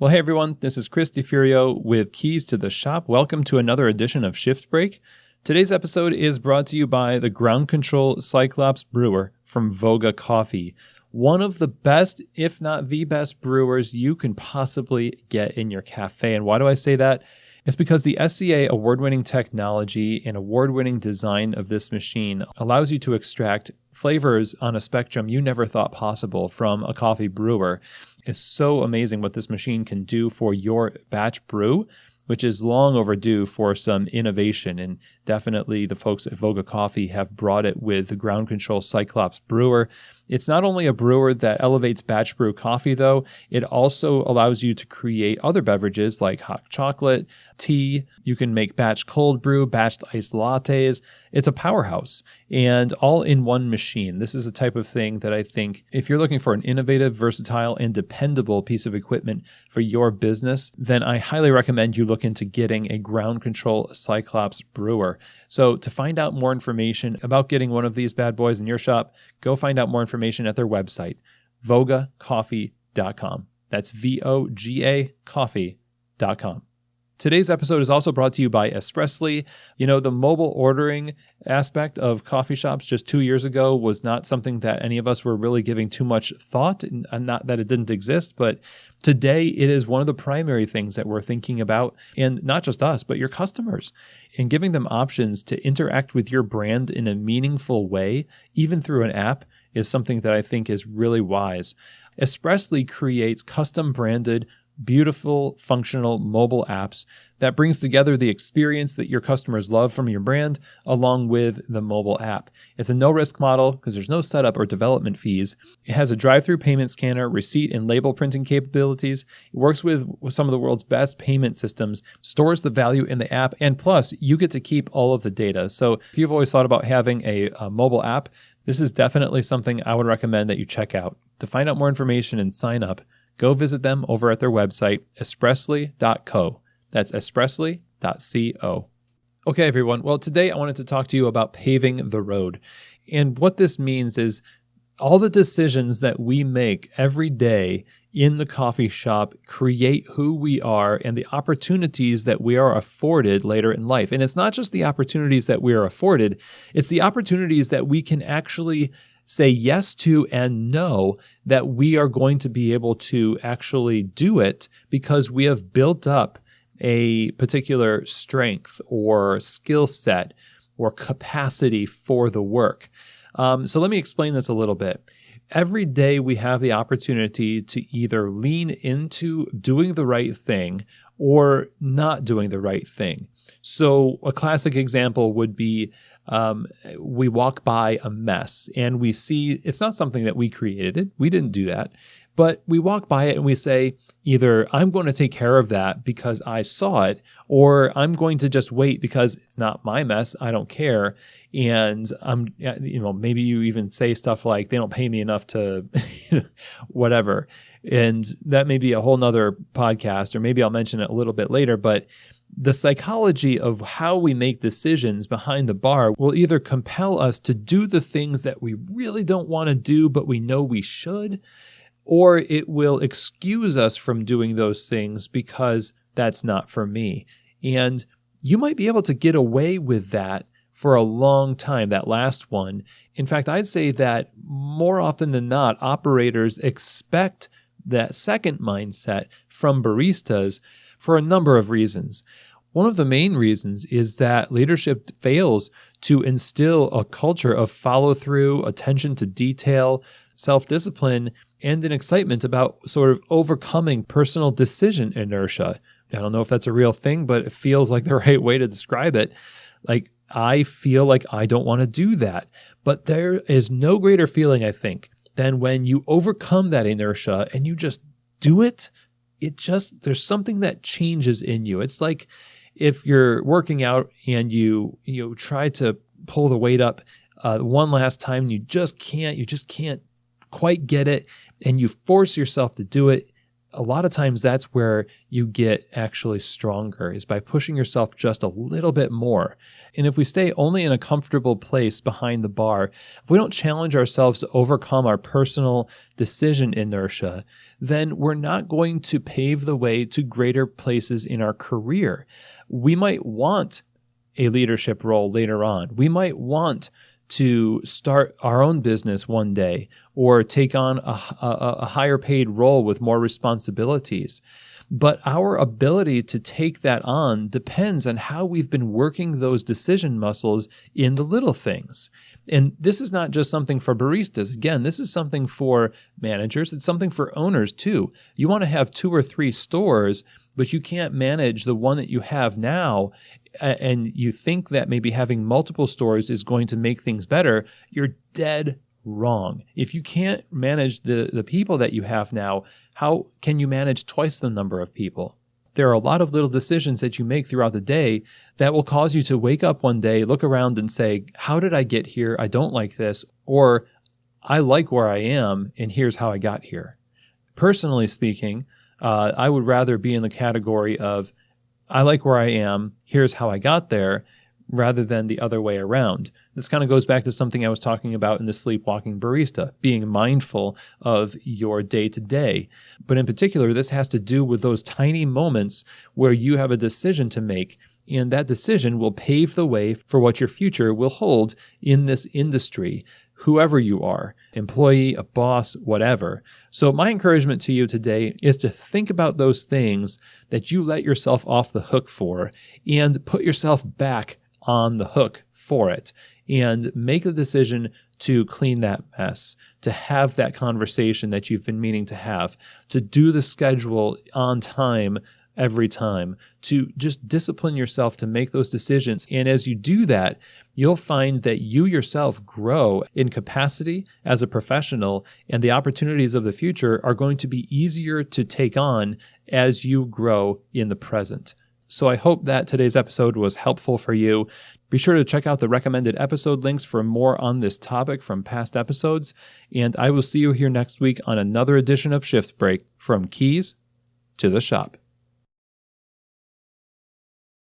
Well, hey everyone, this is Chris DeFurio with Keys to the Shop. Welcome to another edition of Shift Break. Today's episode is brought to you by the ground control Cyclops brewer from Voga Coffee. One of the best, if not the best brewers you can possibly get in your cafe. And why do I say that? It's because the SCA award-winning technology and award-winning design of this machine allows you to extract flavors on a spectrum you never thought possible from a coffee brewer. It's so amazing what this machine can do for your batch brew, which is long overdue for some innovation. And definitely the folks at Voga Coffee have brought it with the ground control Cyclops brewer. It's not only a brewer that elevates batch brew coffee, though, it also allows you to create other beverages like hot chocolate, tea. You can make batch cold brew, batch iced lattes. It's a powerhouse and all in one machine. This is a type of thing that I think if you're looking for an innovative, versatile, and dependable piece of equipment for your business, then I highly recommend you look into getting a ground control Cyclops brewer. So to find out more information about getting one of these bad boys in your shop, go find out more information at their website, vogacoffee.com. That's VOGA coffee.com. Today's episode is also brought to you by Espressly. You know, the mobile ordering aspect of coffee shops just 2 years ago was not something that any of us were really giving too much thought, and not that it didn't exist, but today it is one of the primary things that we're thinking about, and not just us, but your customers, and giving them options to interact with your brand in a meaningful way, even through an app, is something that I think is really wise. Espressly creates custom branded, beautiful, functional mobile apps that brings together the experience that your customers love from your brand along with the mobile app. It's a no-risk model because there's no setup or development fees. It has a drive-through payment scanner, receipt and label printing capabilities. It works with some of the world's best payment systems, stores the value in the app, and plus, you get to keep all of the data. So if you've always thought about having a mobile app, this is definitely something I would recommend that you check out. To find out more information and sign up, go visit them over at their website, espressly.co. That's espressly.co. Okay, everyone. Well, today I wanted to talk to you about paving the road. And what this means is all the decisions that we make every day in the coffee shop create who we are and the opportunities that we are afforded later in life. And it's not just the opportunities that we are afforded, it's the opportunities that we can actually say yes to and know that we are going to be able to actually do it because we have built up a particular strength or skill set or capacity for the work. So let me explain this a little bit. Every day we have the opportunity to either lean into doing the right thing or not doing the right thing. So a classic example would be we walk by a mess and we see it's not something that we created. We didn't do that. But we walk by it and we say, either I'm going to take care of that because I saw it, or I'm going to just wait because it's not my mess. I don't care. And maybe you even say stuff like, they don't pay me enough to whatever. And that may be a whole nother podcast, or maybe I'll mention it a little bit later, but the psychology of how we make decisions behind the bar will either compel us to do the things that we really don't want to do, but we know we should, or it will excuse us from doing those things because that's not for me. And you might be able to get away with that for a long time, that last one. In fact, I'd say that more often than not, operators expect that second mindset from baristas for a number of reasons. One of the main reasons is that leadership fails to instill a culture of follow-through, attention to detail, self-discipline, and an excitement about sort of overcoming personal decision inertia. I don't know if that's a real thing, but it feels like the right way to describe it. Like, I feel like I don't want to do that. But there is no greater feeling, I think, than when you overcome that inertia and you just do it. There's something that changes in you. It's like if you're working out and you try to pull the weight up one last time, and you just can't quite get it, and you force yourself to do it a lot of times that's where you get actually stronger, is by pushing yourself just a little bit more. And if we stay only in a comfortable place behind the bar, if we don't challenge ourselves to overcome our personal decision inertia, then we're not going to pave the way to greater places in our career. We might want a leadership role later on. We might want to start our own business one day or take on a higher paid role with more responsibilities. But our ability to take that on depends on how we've been working those decision muscles in the little things. And this is not just something for baristas. Again, this is something for managers. It's something for owners too. You want to have 2 or 3 stores, but you can't manage the one that you have now, and you think that maybe having multiple stores is going to make things better. You're dead wrong. If you can't manage the people that you have now, how can you manage twice the number of people? There are a lot of little decisions that you make throughout the day that will cause you to wake up one day, look around and say, how did I get here? I don't like this. Or I like where I am, and here's how I got here. Personally speaking, I would rather be in the category of, I like where I am, here's how I got there, rather than the other way around. This kind of goes back to something I was talking about in the Sleepwalking Barista, being mindful of your day-to-day. But in particular, this has to do with those tiny moments where you have a decision to make, and that decision will pave the way for what your future will hold in this industry, whoever you are, employee, a boss, whatever. So my encouragement to you today is to think about those things that you let yourself off the hook for and put yourself back on the hook for it, and make the decision to clean that mess, to have that conversation that you've been meaning to have, to do the schedule on time every time, to just discipline yourself to make those decisions. And as you do that, you'll find that you yourself grow in capacity as a professional, and the opportunities of the future are going to be easier to take on as you grow in the present. So I hope that today's episode was helpful for you. Be sure to check out the recommended episode links for more on this topic from past episodes, and I will see you here next week on another edition of Shift Break, from keys to the shop.